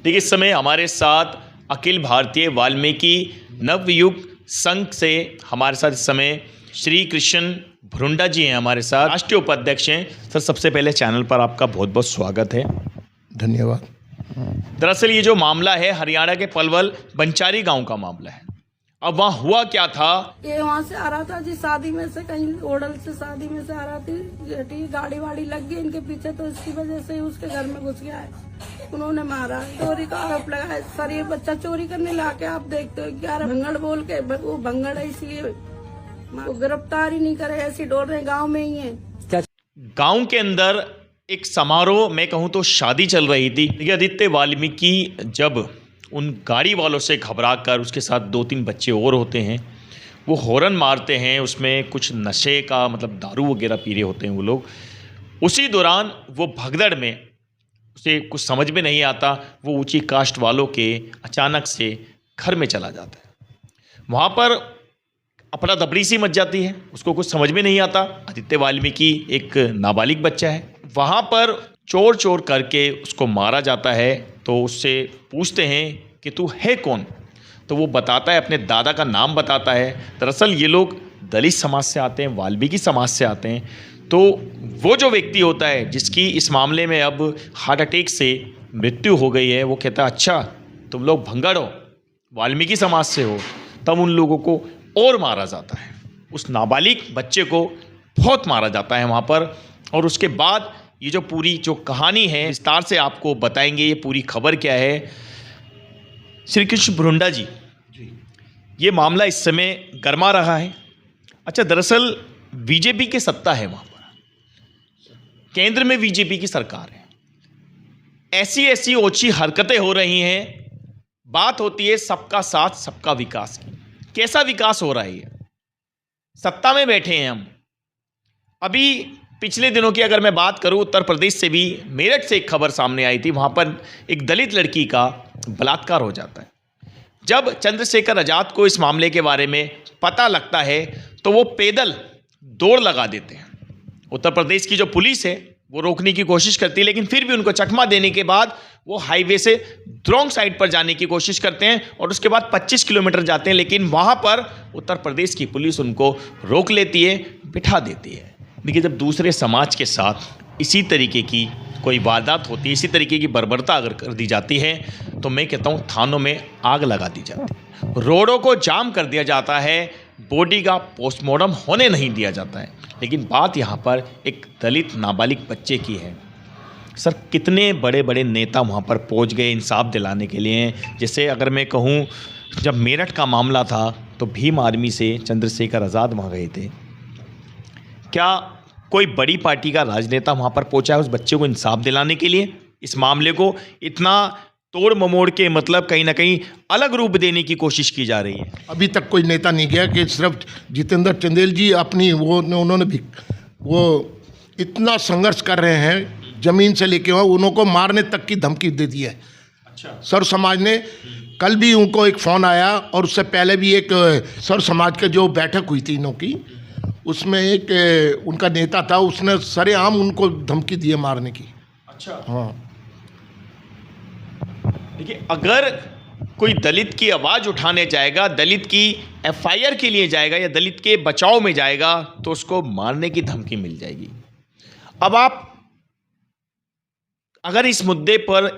देखिए, इस समय हमारे साथ अखिल भारतीय वाल्मीकि नवयुग संघ से हमारे साथ इस समय श्री कृष्ण भरुंडा जी हैं, हमारे साथ राष्ट्रीय उपाध्यक्ष हैं। सर, सबसे पहले चैनल पर आपका बहुत बहुत स्वागत है। धन्यवाद। दरअसल ये जो मामला है हरियाणा के पलवल बंचारी गांव का मामला है। अब वहाँ हुआ क्या था? ये वहाँ से आ रहा था जी, शादी में से, कहीं ओडल से शादी में से आ रहा थी, गाड़ी वाड़ी लग गई इनके पीछे, तो इसकी वजह से ही उसके घर में घुस गया है। उन्होंने मारा, चोरी का आरोप लगा है। सर, ये बच्चा चोरी करने लाके आप देखते हो 11 भंगड़ बोल के, वो भंगड़ है इसलिए वो गिरफ्तार ही नहीं करे, ऐसी डोर रहे गाँव में ही है। गांव के अंदर एक समारोह, मैं कहूँ तो शादी चल रही थी। देखिए, आदित्य वाल्मीकि जब उन गाड़ी वालों से घबराकर, उसके साथ 2-3 बच्चे और होते हैं, वो हॉर्न मारते हैं, उसमें कुछ नशे का मतलब दारू वगैरह पी रहे होते हैं वो लोग। उसी दौरान वो भगदड़ में, उसे कुछ समझ में नहीं आता, वो ऊंची कास्ट वालों के अचानक से घर में चला जाता है। वहाँ पर अपना दबड़ी सी मच जाती है, उसको कुछ समझ में नहीं आता। आदित्य वाल्मीकि एक नाबालिग बच्चा है। वहाँ पर चोर चोर करके उसको मारा जाता है। तो उससे पूछते हैं कि तू है कौन? तो वो बताता है, अपने दादा का नाम बताता है। दरअसल ये लोग दलित समाज से आते हैं, वाल्मीकि समाज से आते हैं। तो वो जो व्यक्ति होता है जिसकी इस मामले में अब हार्ट अटैक से मृत्यु हो गई है, वो कहता है, अच्छा तुम लोग भंगड़ हो, वाल्मीकि समाज से हो। तब उन लोगों को और मारा जाता है। उस नाबालिग बच्चे को बहुत मारा जाता है वहाँ पर। और उसके बाद ये जो पूरी जो कहानी है विस्तार से आपको बताएंगे, ये पूरी खबर क्या है। श्री कृष्ण भरुंडा जी, ये मामला इस समय गर्मा रहा है। अच्छा, दरअसल बीजेपी की सत्ता है वहाँ पर, केंद्र में बीजेपी की सरकार है। ऐसी ऐसी ओछी हरकतें हो रही हैं। बात होती है सबका साथ सबका विकास की। कैसा विकास हो रहा है? सत्ता में बैठे हैं हम। अभी पिछले दिनों की अगर मैं बात करूं, उत्तर प्रदेश से भी, मेरठ से एक खबर सामने आई थी। वहां पर एक दलित लड़की का बलात्कार हो जाता है। जब चंद्रशेखर आज़ाद को इस मामले के बारे में पता लगता है तो वो पैदल दौड़ लगा देते हैं। उत्तर प्रदेश की जो पुलिस है वो रोकने की कोशिश करती है, लेकिन फिर भी उनको चकमा देने के बाद वो हाईवे से रॉन्ग साइड पर जाने की कोशिश करते हैं और उसके बाद 25 किलोमीटर जाते हैं। लेकिन वहाँ पर उत्तर प्रदेश की पुलिस उनको रोक लेती है, बिठा देती है। देखिए, जब दूसरे समाज के साथ इसी तरीके की कोई वारदात होती है, इसी तरीके की बर्बरता अगर कर दी जाती है, तो मैं कहता हूँ थानों में आग लगा दी जाती है, रोडों को जाम कर दिया जाता है, बॉडी का पोस्टमार्टम होने नहीं दिया जाता है। लेकिन बात यहाँ पर एक दलित नाबालिग बच्चे की है। सर, कितने बड़े बड़े नेता वहाँ पर पहुँच गए इंसाफ दिलाने के लिए। जैसे अगर मैं कहूँ, जब मेरठ का मामला था तो भीम आर्मी से चंद्रशेखर आज़ाद वहाँ गए थे। क्या कोई बड़ी पार्टी का राजनेता वहाँ पर पहुँचा है उस बच्चे को इंसाफ दिलाने के लिए? इस मामले को इतना तोड़ ममोड़ के मतलब कहीं ना कहीं अलग रूप देने की कोशिश की जा रही है। अभी तक कोई नेता नहीं गया कि सिर्फ जितेंद्र चंदेल जी अपनी उन्होंने भी वो इतना संघर्ष कर रहे हैं, ज़मीन से लेके वहाँ उनको मारने तक की धमकी दे दी है। अच्छा। सर्व समाज ने, कल भी उनको एक फ़ोन आया और उससे पहले भी एक सर्व समाज के जो बैठक हुई थी इनों की, उसमें एक उनका नेता था, उसने सरेआम उनको धमकी दी है मारने की। अच्छा। हाँ, देखिए, अगर कोई दलित की आवाज़ उठाने जाएगा, दलित की एफआईआर के लिए जाएगा या दलित के बचाव में जाएगा, तो उसको मारने की धमकी मिल जाएगी। अब आप अगर इस मुद्दे पर,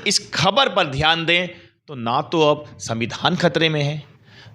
इस खबर पर ध्यान दें, तो ना तो अब संविधान खतरे में है,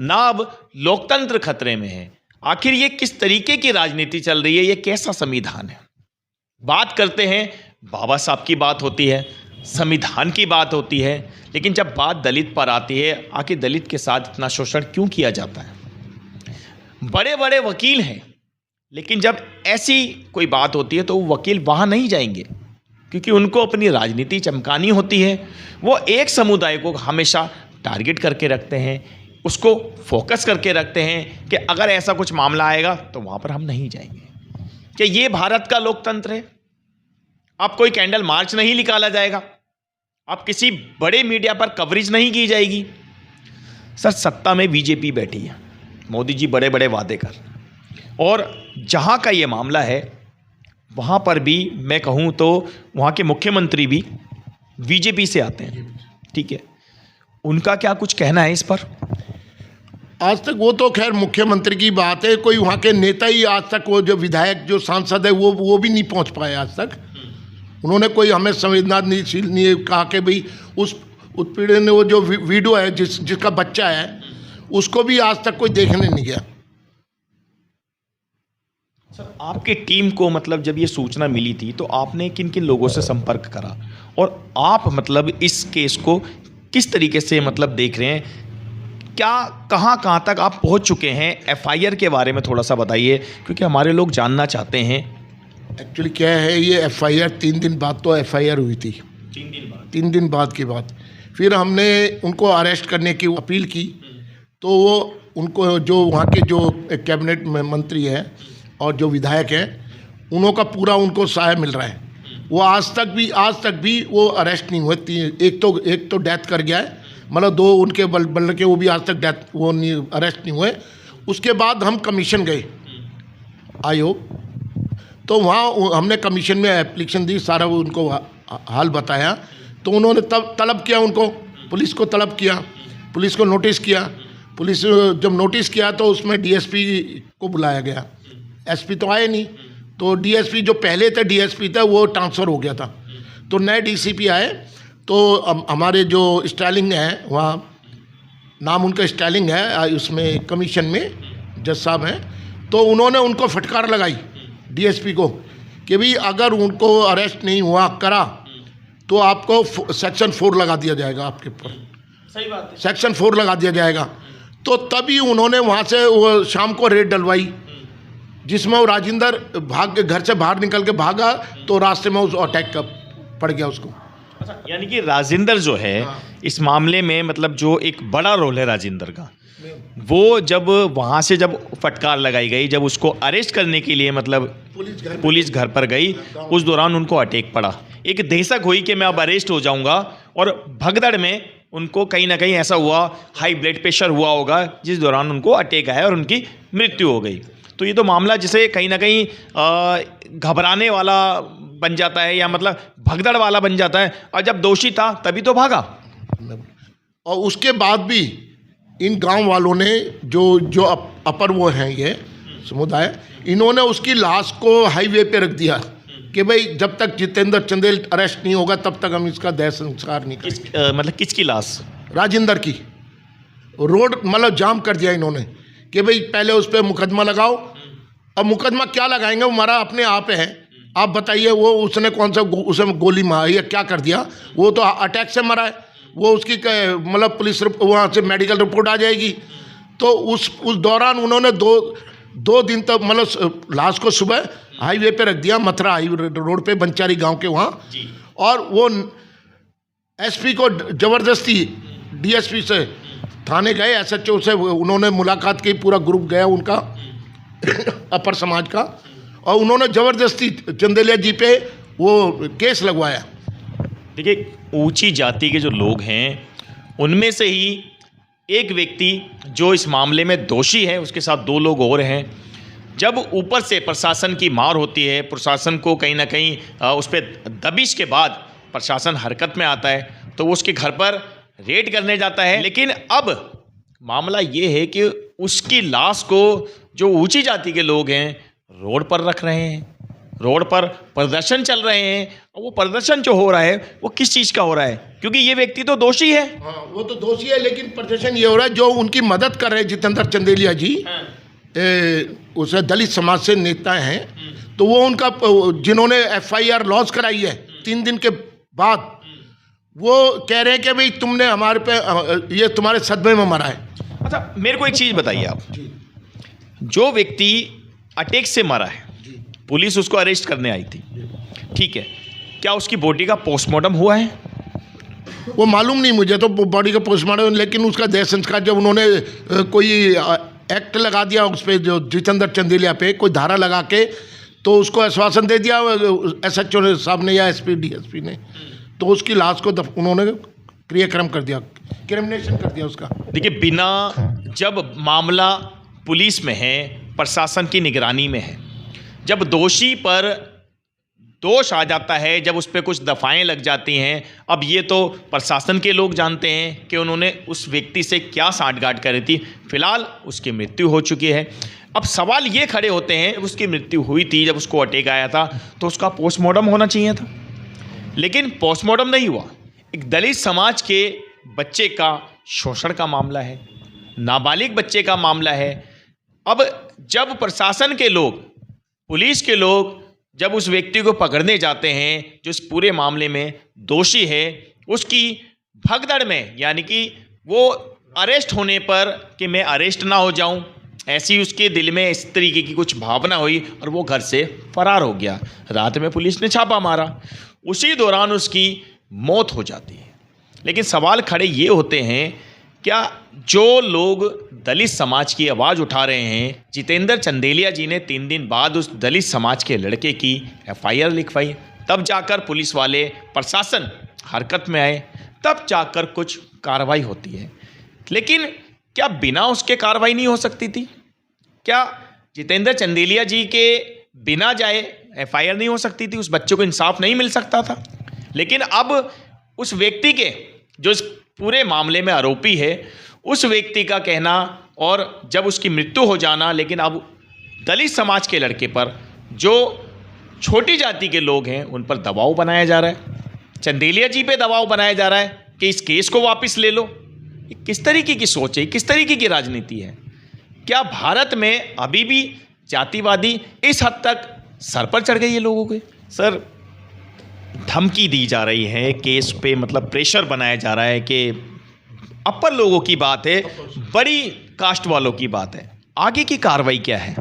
ना अब लोकतंत्र खतरे में है। आखिर ये किस तरीके की राजनीति चल रही है? ये कैसा संविधान है? बात करते हैं, बाबा साहब की बात होती है, संविधान की बात होती है, लेकिन जब बात दलित पर आती है, आखिर दलित के साथ इतना शोषण क्यों किया जाता है? बड़े बड़े वकील हैं, लेकिन जब ऐसी कोई बात होती है तो वो वकील वहाँ नहीं जाएंगे, क्योंकि उनको अपनी राजनीति चमकानी होती है। वो एक समुदाय को हमेशा टारगेट करके रखते हैं, उसको फोकस करके रखते हैं कि अगर ऐसा कुछ मामला आएगा तो वहाँ पर हम नहीं जाएंगे। क्या ये भारत का लोकतंत्र है? अब कोई कैंडल मार्च नहीं निकाला जाएगा, अब किसी बड़े मीडिया पर कवरेज नहीं की जाएगी। सर, सत्ता में बीजेपी बैठी है, मोदी जी बड़े बड़े वादे कर, और जहाँ का ये मामला है वहाँ पर भी मैं कहूँ तो वहाँ के मुख्यमंत्री भी बीजेपी से आते हैं। ठीक है, उनका क्या कुछ कहना है इस पर? आज तक वो तो खैर मुख्यमंत्री की बात है, कोई वहाँ के नेता ही आज तक, वो जो विधायक जो सांसद है वो भी नहीं पहुँच पाए आज तक। उन्होंने कोई हमें संवेदनशील नहीं कहा कि भाई उस उत्पीड़न ने वो जो वीडियो है जिसका बच्चा है उसको भी आज तक कोई देखने नहीं गया। सर, आपकी टीम को मतलब जब ये सूचना मिली थी तो आपने किन किन लोगों से संपर्क करा, और आप मतलब इस केस को किस तरीके से मतलब देख रहे हैं, क्या कहाँ तक आप पहुंच चुके हैं? एफआईआर के बारे में थोड़ा सा बताइए, क्योंकि हमारे लोग जानना चाहते हैं। एक्चुअली क्या है, ये एफआईआर 3 दिन बाद तो एफआईआर हुई थी, 3 दिन बाद के बाद फिर हमने उनको अरेस्ट करने की अपील की, तो वो उनको जो वहाँ के जो कैबिनेट में मंत्री हैं और जो विधायक हैं उन्हों का पूरा उनको सहाय मिल रहा है। वो आज तक भी वो अरेस्ट नहीं हुए। एक तो डेथ कर गया है, मतलब 2 उनके बल के वो भी आज तक अरेस्ट नहीं हुए। उसके बाद हम कमीशन गए आयोग, तो वहाँ हमने कमीशन में एप्लीकेशन दी, सारा वो उनको हाल बताया, तो उन्होंने तब तलब किया, उनको पुलिस को तलब किया, पुलिस को नोटिस किया। पुलिस जब नोटिस किया तो उसमें डीएसपी को बुलाया गया, एसपी तो आए नहीं, तो डीएसपी जो पहले थे डीएसपी थे वो ट्रांसफ़र हो गया था, तो नए डीसीपी आए। तो हमारे जो स्टाइलिंग है वहाँ, नाम उनका स्टाइलिंग है, उसमें कमीशन में जज साहब हैं, तो उन्होंने उनको फटकार लगाई डीएसपी को कि भाई अगर उनको अरेस्ट नहीं हुआ करा तो आपको सेक्शन 4 लगा दिया जाएगा, आपके ऊपर सही बात है, सेक्शन 4 लगा दिया जाएगा। तो तभी उन्होंने वहाँ से वो शाम को रेड डलवाई, जिसमें वो राजेंद्र भाग के घर से बाहर निकल के भागा, तो रास्ते में उस अटैक का पड़ गया उसको। अच्छा, यानी कि राजेंद्र जो है इस मामले में मतलब जो एक बड़ा रोल है राजेंद्र का, वो जब वहाँ से जब फटकार लगाई गई, जब उसको अरेस्ट करने के लिए मतलब पुलिस घर पर गई, उस दौरान उनको अटैक पड़ा। एक दहशत हुई कि मैं अब अरेस्ट हो जाऊंगा, और भगदड़ में उनको कहीं ना कहीं ऐसा हुआ, हाई ब्लड प्रेशर हुआ होगा, जिस दौरान उनको अटैक आया और उनकी मृत्यु हो गई। तो ये तो मामला जिसे कहीं ना कहीं घबराने वाला बन जाता है, या मतलब भगदड़ वाला बन जाता है, और जब दोषी था तभी तो भागा। और उसके बाद भी इन गांव वालों ने जो अपर वो हैं ये समुदाय, इन्होंने उसकी लाश को हाईवे पे रख दिया कि भाई जब तक जितेंद्र चंदेल अरेस्ट नहीं होगा तब तक हम इसका देह संस्कार नहीं करेंगे। मतलब किसकी लाश? राजेंद्र की। रोड मतलब जाम कर दिया इन्होंने कि भाई पहले उस पर मुकदमा लगाओ। अब मुकदमा क्या लगाएंगे, वो मरा अपने आप है, आप बताइए वो उसने कौन सा उसमें गोली मारी या क्या कर दिया? वो तो अटैक से मरा है, वो उसकी मतलब पुलिस वहाँ से मेडिकल रिपोर्ट आ जाएगी। तो उस दौरान उन्होंने दो दिन तक मतलब लाश को सुबह हाईवे पे रख दिया, मथुरा हाईवे रोड पे बंचारी गांव के वहाँ, और वो एसपी को ज़बरदस्ती डीएसपी से थाने गए, एसएचओ से उन्होंने मुलाकात की, पूरा ग्रुप गया उनका अपर समाज का, और उन्होंने ज़बरदस्ती चंदेलिया जी पे वो केस लगवाया। देखिए, ऊंची जाति के जो लोग हैं उनमें से ही एक व्यक्ति जो इस मामले में दोषी है, उसके साथ 2 लोग और हैं। जब ऊपर से प्रशासन की मार होती है, प्रशासन को कहीं ना कहीं उस पर दबिश के बाद प्रशासन हरकत में आता है, तो वो उसके घर पर रेड करने जाता है। लेकिन अब मामला ये है कि उसकी लाश को जो ऊंची जाति के लोग हैं रोड पर रख रहे हैं, रोड पर प्रदर्शन चल रहे हैं। और वो प्रदर्शन जो हो रहा है वो किस चीज़ का हो रहा है? क्योंकि ये व्यक्ति तो दोषी है। हाँ, वो तो दोषी है, लेकिन प्रदर्शन ये हो रहा है जो उनकी मदद कर रहे हैं जितेंद्र चंदेलिया जी, उसे दलित समाज से नेता हैं, तो वो उनका जिन्होंने एफआईआर लॉन्च कराई है 3 दिन के बाद, वो कह रहे हैं कि भाई तुमने हमारे पे ये तुम्हारे सदमे में मरा है। अच्छा, मेरे को एक चीज़ बताइए आप, जो व्यक्ति अटैक से मरा है, पुलिस उसको अरेस्ट करने आई थी, ठीक है, क्या उसकी बॉडी का पोस्टमार्टम हुआ है? वो मालूम नहीं मुझे तो बॉडी का पोस्टमार्टम, लेकिन उसका देह संस्कार जब उन्होंने कोई एक्ट लगा दिया उस पर, जो जितेंद्र चंदेलिया पे कोई धारा लगा के, तो उसको आश्वासन दे दिया एसएचओ साहब ने या एसपी डीएसपी ने, तो उसकी लाश को उन्होंने क्रियाक्रम कर दिया, क्रिमिनेशन कर दिया उसका। देखिए, बिना जब मामला पुलिस में है, प्रशासन की निगरानी में है, जब दोषी पर दोष आ जाता है, जब उस पर कुछ दफ़ाएं लग जाती हैं। अब ये तो प्रशासन के लोग जानते हैं कि उन्होंने उस व्यक्ति से क्या साठगांठ करी थी। फिलहाल उसकी मृत्यु हो चुकी है। अब सवाल ये खड़े होते हैं, जब उसकी मृत्यु हुई थी, जब उसको अटैक आया था, तो उसका पोस्टमार्टम होना चाहिए था, लेकिन पोस्टमार्टम नहीं हुआ। एक दलित समाज के बच्चे का शोषण का मामला है, नाबालिग बच्चे का मामला है। अब जब प्रशासन के लोग, पुलिस के लोग जब उस व्यक्ति को पकड़ने जाते हैं जो इस पूरे मामले में दोषी है, उसकी भगदड़ में, यानी कि वो अरेस्ट होने पर कि मैं अरेस्ट ना हो जाऊं, ऐसी उसके दिल में इस तरीके की कुछ भावना हुई और वो घर से फरार हो गया। रात में पुलिस ने छापा मारा, उसी दौरान उसकी मौत हो जाती है। लेकिन सवाल खड़े ये होते हैं, क्या जो लोग दलित समाज की आवाज़ उठा रहे हैं, जितेंद्र चंदेलिया जी ने 3 दिन बाद उस दलित समाज के लड़के की FIR लिखवाई, तब जाकर पुलिस वाले, प्रशासन हरकत में आए, तब जाकर कुछ कार्रवाई होती है। लेकिन क्या बिना उसके कार्रवाई नहीं हो सकती थी? क्या जितेंद्र चंदेलिया जी के बिना जाए FIR नहीं हो सकती थी? उस बच्चे को इंसाफ नहीं मिल सकता था? लेकिन अब उस व्यक्ति के, जो इस पूरे मामले में आरोपी है, उस व्यक्ति का कहना और जब उसकी मृत्यु हो जाना, लेकिन अब दलित समाज के लड़के पर, जो छोटी जाति के लोग हैं, उन पर दबाव बनाया जा रहा है। चंदेलिया जी पे दबाव बनाया जा रहा है कि इस केस को वापस ले लो। किस तरीके की सोच है, किस तरीके की राजनीति है? क्या भारत में अभी भी जातिवादी इस हद तक सर पर चढ़ गई है लोगों के? सर, धमकी दी जा रही है केस पे, मतलब प्रेशर बनाया जा रहा है कि अपर लोगों की बात है, बड़ी कास्ट वालों की बात है। आगे की कार्रवाई क्या है?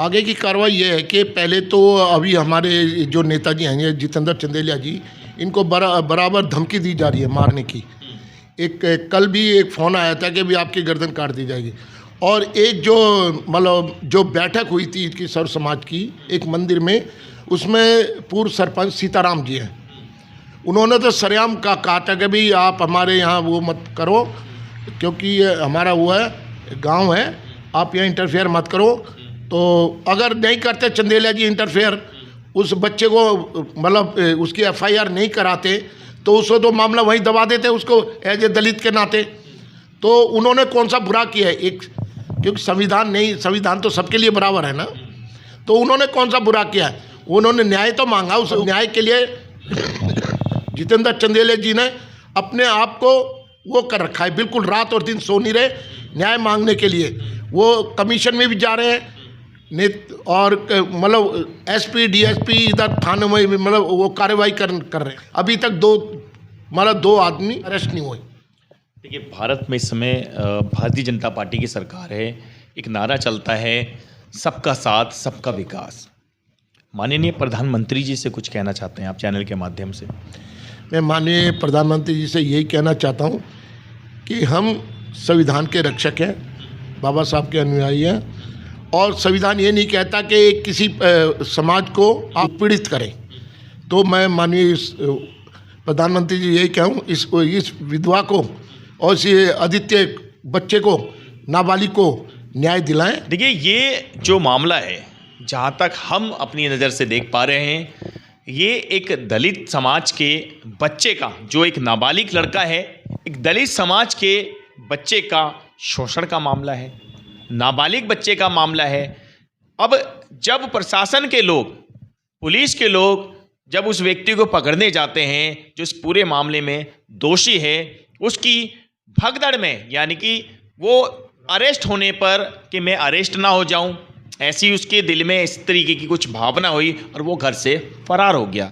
आगे की कार्रवाई ये है कि पहले तो अभी हमारे जो नेताजी हैं, जितेंद्र चंदेलिया जी, इनको बराबर धमकी दी जा रही है मारने की। कल भी एक फ़ोन आया था कि भी आपकी गर्दन काट दी जाएगी। और एक जो मतलब जो बैठक हुई थी इसकी सर्व समाज की एक मंदिर में, उसमें पूर्व सरपंच सीताराम जी हैं, उन्होंने तो सरेआम का कहा था कि भाई आप हमारे यहाँ वो मत करो, क्योंकि ये हमारा वो है, गांव है, आप यहाँ इंटरफेयर मत करो। तो अगर नहीं करते चंदेलिया जी इंटरफेयर, उस बच्चे को मतलब उसकी FIR नहीं कराते, तो उसको तो मामला वहीं दबा देते उसको एज ए दलित के नाते। तो उन्होंने कौन सा बुरा किया है? एक, क्योंकि संविधान तो सबके लिए बराबर है ना, तो उन्होंने कौन सा बुरा किया है? उन्होंने न्याय तो मांगा, उस न्याय के लिए जितेंद्र चंदेलिया जी ने अपने आप को वो कर रखा है, बिल्कुल रात और दिन सो नहीं रहे न्याय मांगने के लिए। वो कमीशन में भी जा रहे हैं और मतलब SP DSP इधर थाने में मतलब वो कार्रवाई कर रहे हैं। अभी तक 2 आदमी अरेस्ट नहीं हुए। देखिए, भारत में इस समय भारतीय जनता पार्टी की सरकार है। एक नारा चलता है, सबका साथ सबका विकास। माननीय प्रधानमंत्री जी से कुछ कहना चाहते हैं आप चैनल के माध्यम से? मैं माननीय प्रधानमंत्री जी से यही कहना चाहता हूँ कि हम संविधान के रक्षक हैं, बाबा साहब के अनुयायी हैं, और संविधान ये नहीं कहता कि किसी समाज को आप पीड़ित करें। तो मैं माननीय प्रधानमंत्री जी यही कहूँ, इस विधवा को और इस आदित्य बच्चे को, नाबालिग को न्याय दिलाएं। देखिए, ये जो मामला है, जहाँ तक हम अपनी नज़र से देख पा रहे हैं, ये एक दलित समाज के बच्चे का, जो एक नाबालिग लड़का है, एक दलित समाज के बच्चे का शोषण का मामला है, नाबालिग बच्चे का मामला है। अब जब प्रशासन के लोग, पुलिस के लोग जब उस व्यक्ति को पकड़ने जाते हैं जो इस पूरे मामले में दोषी है, उसकी भगदड़ में, यानी कि वो अरेस्ट होने पर कि मैं अरेस्ट ना हो जाऊं, ऐसी उसके दिल में इस तरीके की कुछ भावना हुई और वो घर से फरार हो गया।